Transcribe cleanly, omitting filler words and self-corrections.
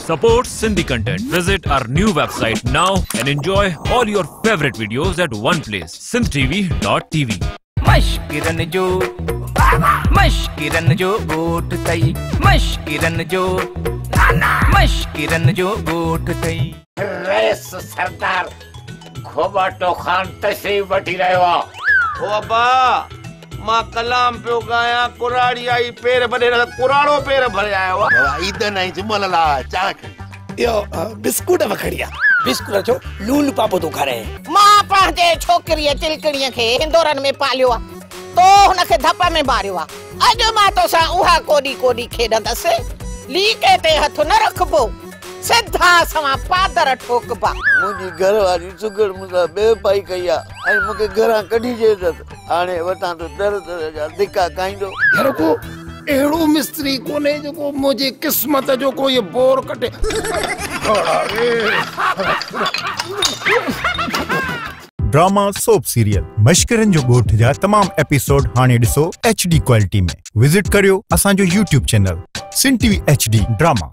Support Sindhi content. Visit our new website now and enjoy all your favorite videos at one place. sindhtv.tv. मशकिरन जो गोट तई मशकिरन जो गोट तई रेस सरदार घोबाटो खान तशरीफ वठी रहियो आहे। ओ अब्बा मां कलाम पियो गाया कुराड़ी आई पेर भरे कुराड़ो पेर भरे आयो ईद नहीं जुमला चाक यो बिस्कुट वखड़िया बिस्कुट जो लूल पापो तो करे मां पंहिंजे छोकरीअ चिलकड़ीअ खे हिंदोरनि में पालियो आहे तो हुनखे धप में मारियो आहे। अॼु मां तोसां उहा कोडी कोडी खेॾंदसि। लीके ते हथ न रखबो, सिधा सवा पादर ठोकबा। मुंहिंजी घरवारी सुगड़ मुंहिंजा बेवफाई कई आहे ऐं मूंखे घरां कढी छॾियसि। हाणे वठां तो दर दर जा धिका खाईंदो। घर को एड़ो मिस्त्री कोने जो मुझे किस्मत जो को ये बोर कटे। ड्रामा सोप सीरियल मशकिरन जो गोठ जा तमाम एपिसोड हाने ॾिसो HD क्वालिटी में। विजिट करियो असांजो YouTube channel Sindh TV HD drama.